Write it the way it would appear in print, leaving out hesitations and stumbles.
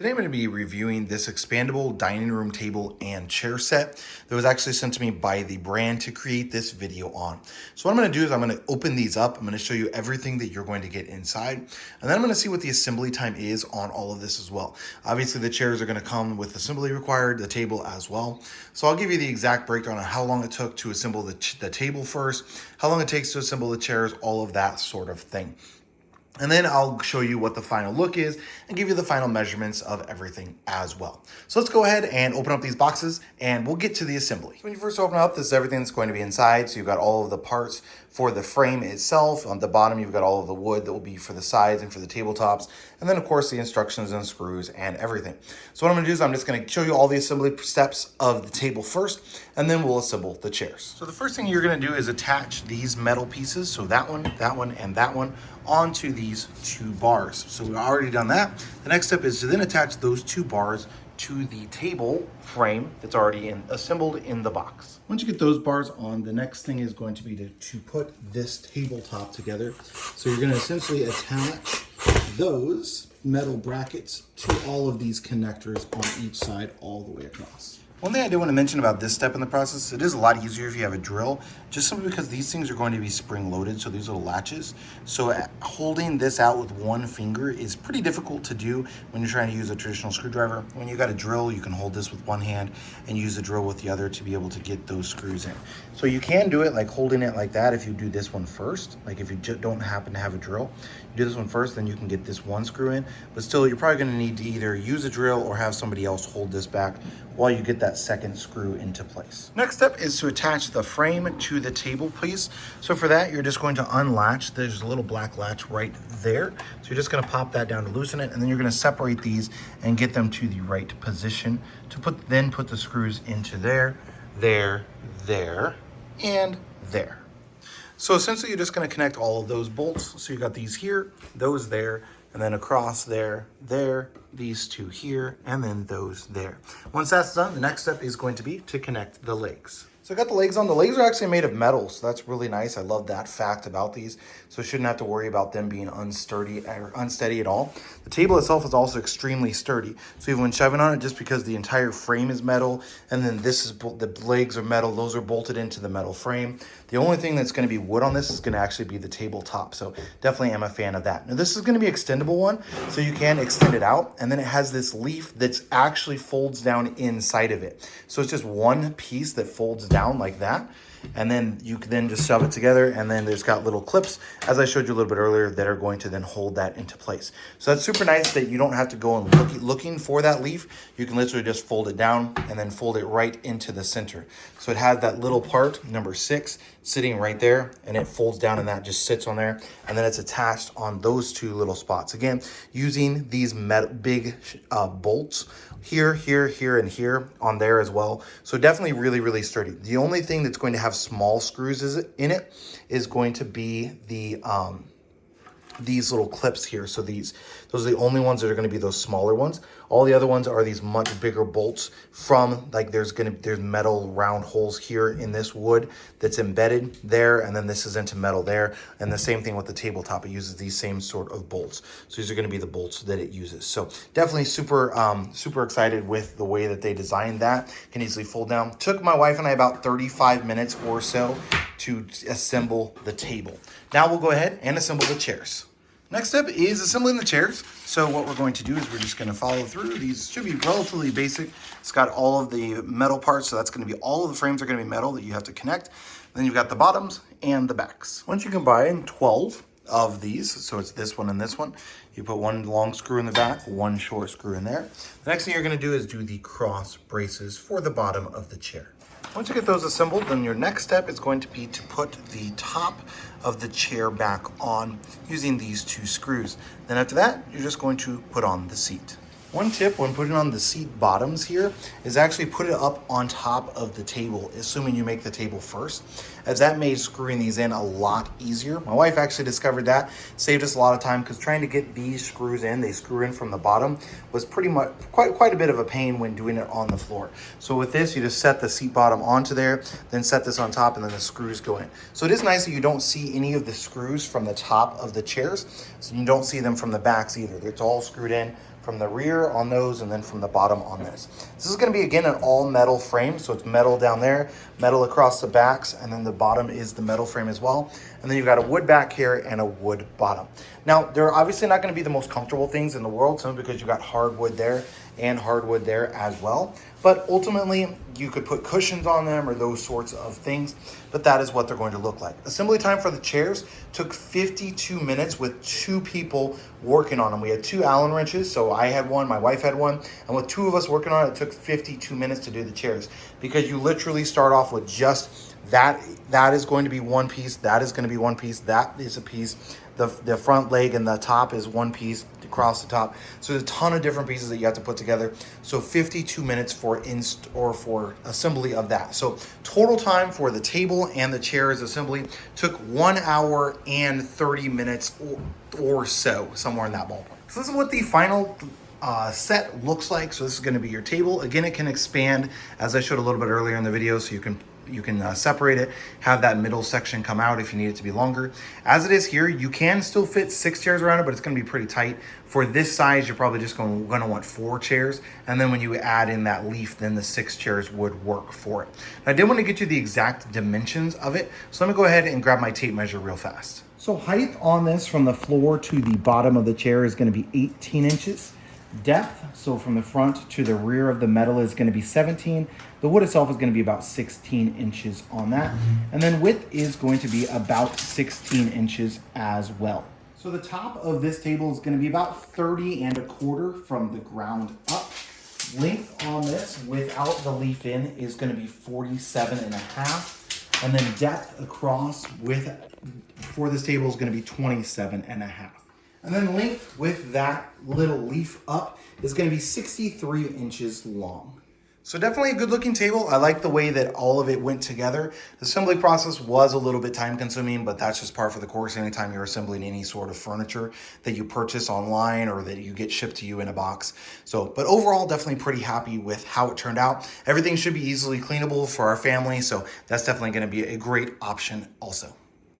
Today I'm going to be reviewing this expandable dining room table and chair set that was actually sent to me by the brand to create this video on. So what I'm going to do is I'm going to open these up. I'm going to show you everything that you're going to get inside. And then I'm going to see what the assembly time is on all of this as well. Obviously the chairs are going to come with assembly required, the table as well. So I'll give you the exact breakdown on how long it took to assemble the table first, how long it takes to assemble the chairs, all of that sort of thing. And then I'll show you what the final look is and give you the final measurements of everything as well. So let's go ahead and open up these boxes and we'll get to the assembly. So when you first open up, this is everything that's going to be inside. So you've got all of the parts for the frame itself. On the bottom, you've got all of the wood that will be for the sides and for the tabletops. And then of course the instructions and screws and everything. So what I'm gonna do is I'm just gonna show you all the assembly steps of the table first, and then we'll assemble the chairs. So the first thing you're gonna do is attach these metal pieces. So that one, and that one onto these two bars. So we've already done that. The next step is to then attach those two bars to the table frame that's already assembled in the box. Once you get those bars on, the next thing is going to be to put this tabletop together. So you're going to essentially attach those metal brackets to all of these connectors on each side all the way across. One thing I do want to mention about this step in the process, it is a lot easier if you have a drill, just simply because these things are going to be spring loaded, so these little latches. So holding this out with one finger is pretty difficult to do when you're trying to use a traditional screwdriver. When you got a drill, you can hold this with one hand and use the drill with the other to be able to get those screws in. So you can do it like holding it like that if you do this one first. Like if you don't happen to have a drill, you do this one first, then you can get this one screw in. But still, you're probably going to need to either use a drill or have somebody else hold this back while you get that second screw into place. Next step is to attach the frame to the table piece. So for that, you're just going to unlatch. There's a little black latch right there. So you're just going to pop that down to loosen it, and then you're going to separate these and get them to the right position to then put the screws into there, and there. So essentially you're just going to connect all of those bolts. So you got these here, those there, and then across there, these two here, and then those there. Once that's done, the next step is going to be to connect the legs. So I got the legs on. The legs are actually made of metal, so that's really nice. I love that fact about these. So shouldn't have to worry about them being unsteady at all. The table itself is also extremely sturdy. So even when shoving on it, just because the entire frame is metal, and then the legs are metal, those are bolted into the metal frame. The only thing that's going to be wood on this is going to actually be the tabletop. So definitely am a fan of that. Now this is going to be extendable one, so you can extend it out, and then it has this leaf that's actually folds down inside of it. So it's just one piece that folds down like that, and then you can then just shove it together, and then there's got little clips, as I showed you a little bit earlier, that are going to then hold that into place. So that's super nice that you don't have to go and looking for that leaf. You can literally just fold it down and then fold it right into the center. So it has that little part, number 6, sitting right there, and it folds down and that just sits on there, and then it's attached on those two little spots. Again, using these big bolts here, and here on there as well. So definitely really, really sturdy. The only thing that's going to have small screws in it is going to be the these little clips here. So those are the only ones that are going to be those smaller ones. All the other ones are these much bigger bolts from, like, there's metal round holes here in this wood that's embedded there, and then this is into metal there. And the same thing with the tabletop, it uses these same sort of bolts. So these are going to be the bolts that it uses. So definitely super excited with the way that they designed that. Can easily fold down. Took my wife and I about 35 minutes or so to assemble the table. Now we'll go ahead and assemble the chairs. Next step is assembling the chairs. So what we're going to do is we're just going to follow through. These should be relatively basic. It's got all of the metal parts, so that's going to be all of the frames are going to be metal that you have to connect. Then you've got the bottoms and the backs. Once you combine 12 of these, so it's this one and this one, you put one long screw in the back, one short screw in there. The next thing you're going to do is do the cross braces for the bottom of the chair. Once you get those assembled, then your next step is going to be to put the top of the chair back on using these two screws. Then after that, you're just going to put on the seat. One tip when putting on the seat bottoms here is actually put it up on top of the table, assuming you make the table first, as that made screwing these in a lot easier. My wife actually discovered that, saved us a lot of time, because trying to get these screws in, they screw in from the bottom, was pretty much quite a bit of a pain when doing it on the floor. So with this, you just set the seat bottom onto there, then set this on top, and then the screws go in. So it is nice that you don't see any of the screws from the top of the chairs, so you don't see them from the backs either. It's all screwed in from the rear on those, and then from the bottom on this. This is going to be, again, an all metal frame. So it's metal down there, metal across the backs, and then the bottom is the metal frame as well. And then you've got a wood back here and a wood bottom. Now, they're obviously not going to be the most comfortable things in the world, simply because you've got hardwood there and hardwood there as well. But ultimately, you could put cushions on them or those sorts of things, but that is what they're going to look like. Assembly time for the chairs took 52 minutes with 2 people working on them. We had 2 Allen wrenches, so I had one, my wife had one, and with 2 of us working on it, it took 52 minutes to do the chairs, because you literally start off with just that is going to be one piece, that is going to be one piece, that is a piece, the front leg and the top is one piece across the top. So there's a ton of different pieces that you have to put together. So 52 minutes for for assembly of that. So total time for the table and the chairs assembly took 1 hour and 30 minutes or so, somewhere in that ballpark. So this is what the final set looks like. So this is going to be your table. Again, it can expand, as I showed a little bit earlier in the video, so you can separate it, have that middle section come out if you need it to be longer. As it is here, you can still fit 6 chairs around it, but it's going to be pretty tight. For this size, you're probably just going to want 4 chairs. And then when you add in that leaf, then the 6 chairs would work for it. Now, I did want to get you the exact dimensions of it. So let me go ahead and grab my tape measure real fast. So height on this from the floor to the bottom of the chair is going to be 18 inches. Depth, so from the front to the rear of the metal, is going to be 17. The wood itself is going to be about 16 inches on that. And then width is going to be about 16 inches as well. So the top of this table is going to be about 30 1/4 from the ground up. Length on this without the leaf in is going to be 47 1/2. And then depth across for this table is going to be 27 1/2. And then length with that little leaf up is going to be 63 inches long. So definitely a good looking table. I like the way that all of it went together. The assembly process was a little bit time consuming, but that's just par for the course anytime you're assembling any sort of furniture that you purchase online or that you get shipped to you in a box. But overall, definitely pretty happy with how it turned out. Everything should be easily cleanable for our family, so that's definitely going to be a great option also.